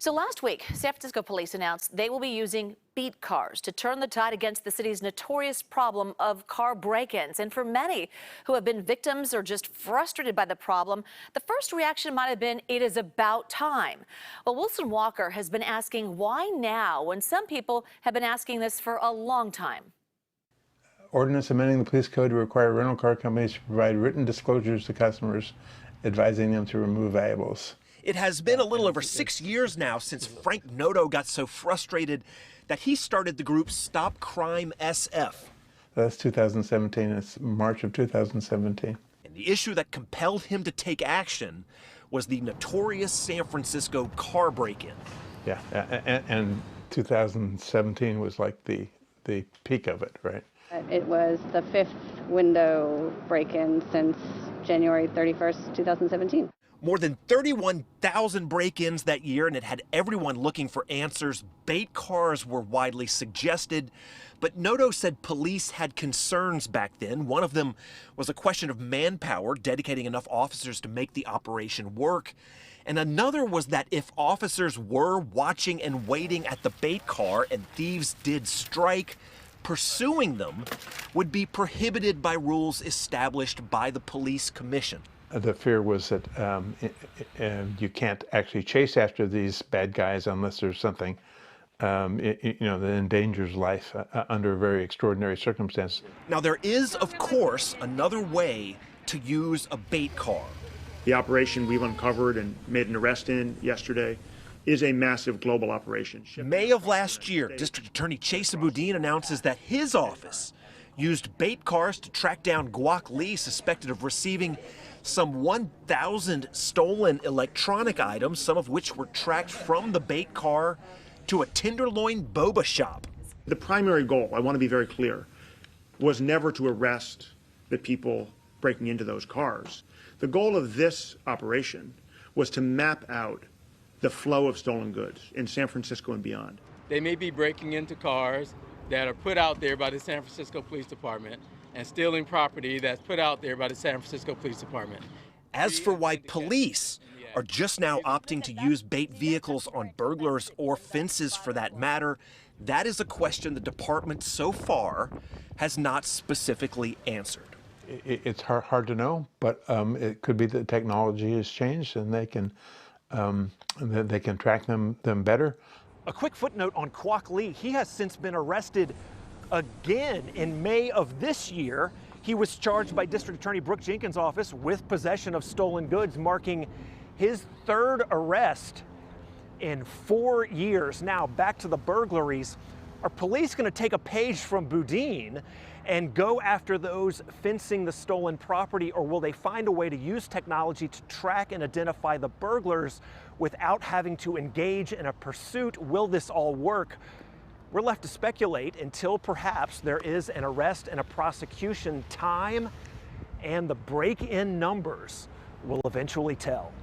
So last week, San Francisco police announced they will be using beat cars to turn the tide against the city's notorious problem of car break-ins. And for many who have been victims or just frustrated by the problem, the first reaction might have been, it is about time. Well, Wilson Walker has been asking why now when some people have been asking this for a long time. Ordinance amending the police code to require rental car companies to provide written disclosures to customers, advising them to remove valuables. It has been a little over 6 years now since Frank Noto got so frustrated that he started the group Stop Crime SF. That's 2017. It's March of 2017. And the issue that compelled him to take action was the notorious San Francisco car break-in. Yeah, and 2017 was like the peak of it, right? It was the fifth window break-in since January 31st, 2017. More than 31,000 break-ins that year, and it had everyone looking for answers. Bait cars were widely suggested, but Noto said police had concerns back then. One of them was a question of manpower, dedicating enough officers to make the operation work. And another was that if officers were watching and waiting at the bait car and thieves did strike, pursuing them would be prohibited by rules established by the police commission. The fear was that you can't actually chase after these bad guys unless there's something, that endangers life under very extraordinary circumstances. Now, there is, of course, another way to use a bait car. The operation we've uncovered and made an arrest in yesterday is a massive global operation. May of last year, District Attorney Chase Boudin announces that his office used bait cars to track down Guac Lee, suspected of receiving some 1,000 stolen electronic items, some of which were tracked from the bait car to a Tenderloin boba shop. The primary goal, I want to be very clear, was never to arrest the people breaking into those cars. The goal of this operation was to map out the flow of stolen goods in San Francisco and beyond. They may be breaking into cars that are put out there by the San Francisco Police Department and stealing property that's put out there by the San Francisco Police Department. As for why police are just now opting to use bait vehicles on burglars or fences for that matter, that is a question the department so far has not specifically answered. It's hard to know, but it could be that technology has changed and they can track them better. A quick footnote on Guac Lee. He has since been arrested again in May of this year. He was charged by District Attorney Brooke Jenkins' office with possession of stolen goods, marking his third arrest in 4 years. Now, back to the burglaries. Are police going to take a page from Boudin and go after those fencing the stolen property, or will they find a way to use technology to track and identify the burglars without having to engage in a pursuit? Will this all work? We're left to speculate until perhaps there is an arrest and a prosecution. Time and the break-in numbers will eventually tell.